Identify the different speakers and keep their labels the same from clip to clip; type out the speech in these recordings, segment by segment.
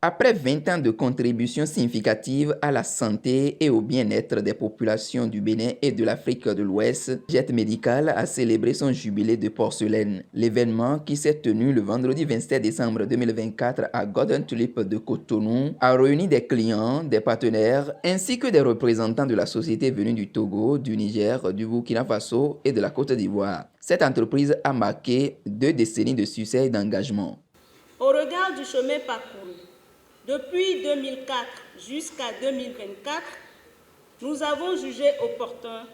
Speaker 1: Après 20 ans de contributions significatives à la santé et au bien-être des populations du Bénin et de l'Afrique de l'Ouest, Jet Medical a célébré son jubilé de porcelaine. L'événement, qui s'est tenu le vendredi 27 décembre 2024 à Golden Tulip de Cotonou, a réuni des clients, des partenaires, ainsi que des représentants de la société venus du Togo, du Niger, du Burkina Faso et de la Côte d'Ivoire. Cette entreprise a marqué 2 décennies de succès et d'engagement.
Speaker 2: Au regard du chemin parcouru, depuis 2004 jusqu'à 2024, nous avons jugé opportun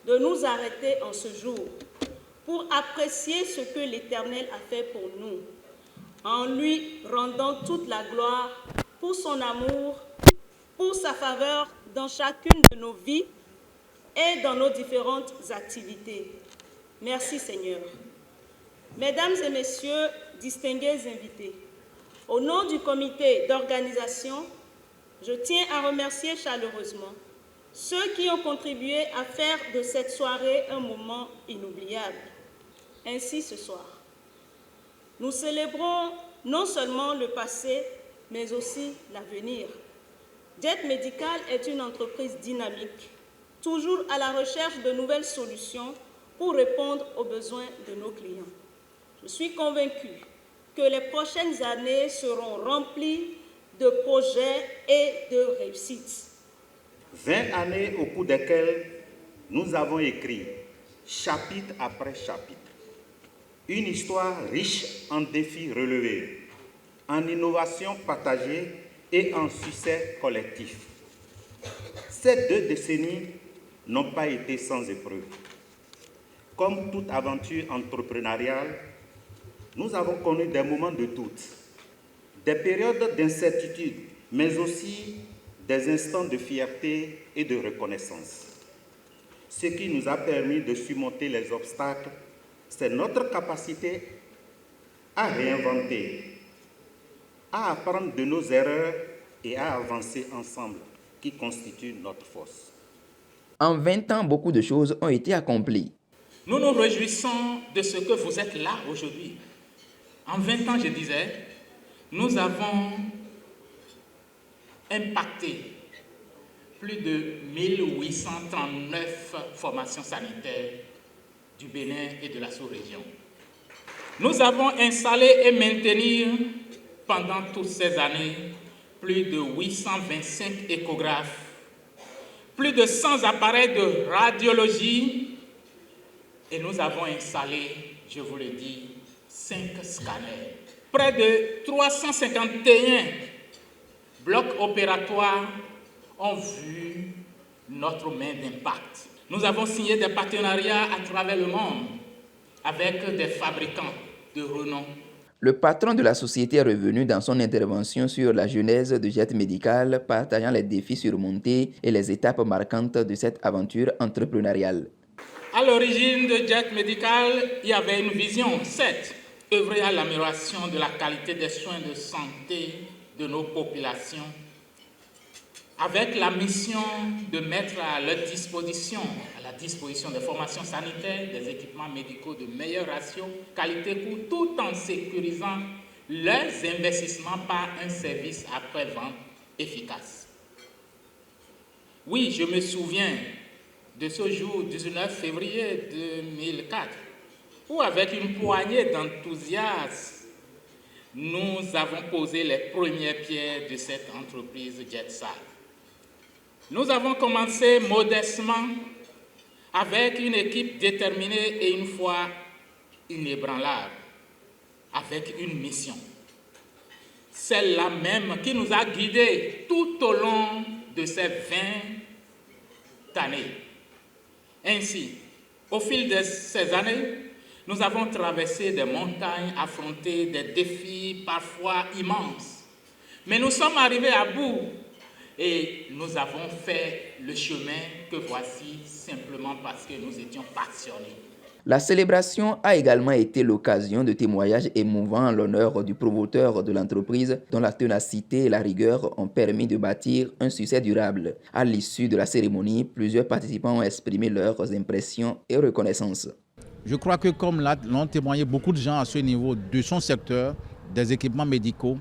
Speaker 2: de nous arrêter en ce jour pour apprécier ce que l'Éternel a fait pour nous, en lui rendant toute la gloire pour son amour, pour sa faveur dans chacune de nos vies et dans nos différentes activités. Merci Seigneur. Mesdames et messieurs, distingués invités, au nom du comité d'organisation, je tiens à remercier chaleureusement ceux qui ont contribué à faire de cette soirée un moment inoubliable. Ainsi, ce soir, nous célébrons non seulement le passé, mais aussi l'avenir. Jet Medical est une entreprise dynamique, toujours à la recherche de nouvelles solutions pour répondre aux besoins de nos clients. Je suis convaincue que les prochaines années seront remplies de projets et de réussites.
Speaker 3: 20 années au cours desquelles nous avons écrit, chapitre après chapitre, une histoire riche en défis relevés, en innovations partagées et en succès collectifs. Ces 2 décennies n'ont pas été sans épreuve. Comme toute aventure entrepreneuriale, nous avons connu des moments de doute, des périodes d'incertitude, mais aussi des instants de fierté et de reconnaissance. Ce qui nous a permis de surmonter les obstacles, c'est notre capacité à réinventer, à apprendre de nos erreurs et à avancer ensemble, qui constitue notre force.
Speaker 1: En 20 ans, beaucoup de choses ont été accomplies.
Speaker 4: Nous nous réjouissons de ce que vous êtes là aujourd'hui. En 20 ans, je disais, nous avons impacté plus de 1839 formations sanitaires du Bénin et de la sous-région. Nous avons installé et maintenu pendant toutes ces années plus de 825 échographes, plus de 100 appareils de radiologie et nous avons installé, je vous le dis, 5 scanners. Près de 351 blocs opératoires ont vu notre main d'impact. Nous avons signé des partenariats à travers le monde avec des fabricants de renom.
Speaker 1: Le patron de la société est revenu dans son intervention sur la genèse de Jet Medical, partageant les défis surmontés et les étapes marquantes de cette aventure entrepreneuriale.
Speaker 4: À l'origine de Jet Medical, il y avait une vision, certes, œuvrer à l'amélioration de la qualité des soins de santé de nos populations, avec la mission de mettre à leur disposition, à la disposition des formations sanitaires, des équipements médicaux de meilleure ratio, qualité-coût, tout en sécurisant leurs investissements par un service après-vente efficace. Oui, je me souviens de ce jour, 19 février 2004, où avec une poignée d'enthousiasme, nous avons posé les premières pierres de cette entreprise JetSal. Nous avons commencé modestement avec une équipe déterminée et une foi inébranlable, avec une mission. Celle-là même qui nous a guidés tout au long de ces 20 années. Ainsi, au fil de ces années, nous avons traversé des montagnes, affronté des défis parfois immenses. Mais nous sommes arrivés à bout et nous avons fait le chemin que voici simplement parce que nous étions passionnés.
Speaker 1: La célébration a également été l'occasion de témoignages émouvants en l'honneur du promoteur de l'entreprise dont la ténacité et la rigueur ont permis de bâtir un succès durable. À l'issue de la cérémonie, plusieurs participants ont exprimé leurs impressions et reconnaissances.
Speaker 5: Je crois que comme l'ont témoigné beaucoup de gens à ce niveau de son secteur, des équipements médicaux,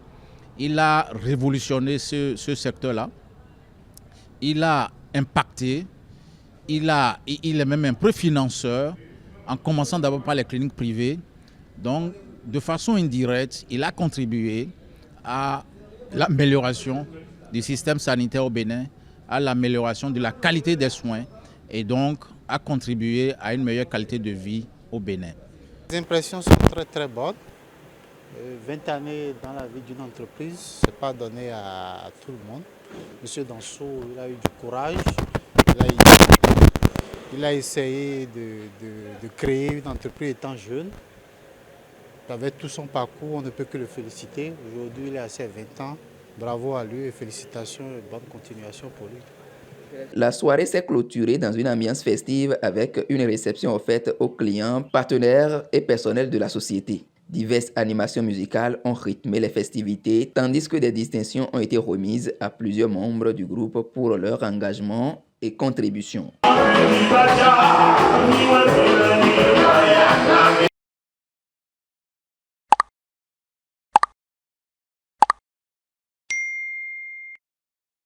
Speaker 5: il a révolutionné ce secteur-là. Il a impacté, il est même un peu financeur, en commençant d'abord par les cliniques privées. Donc, de façon indirecte, il a contribué à l'amélioration du système sanitaire au Bénin, à l'amélioration de la qualité des soins et donc a contribué à une meilleure qualité de vie au Bénin.
Speaker 6: Les impressions sont très très bonnes. 20 années dans la vie d'une entreprise, ce n'est pas donné à tout le monde. Monsieur Danso, il a eu du courage, il a essayé de créer une entreprise étant jeune. Avec tout son parcours, on ne peut que le féliciter. Aujourd'hui, il est à ses 20 ans. Bravo à lui et félicitations et bonne continuation pour lui.
Speaker 1: La soirée s'est clôturée dans une ambiance festive avec une réception offerte aux clients, partenaires et personnels de la société. Diverses animations musicales ont rythmé les festivités, tandis que des distinctions ont été remises à plusieurs membres du groupe pour leur engagement et contribution.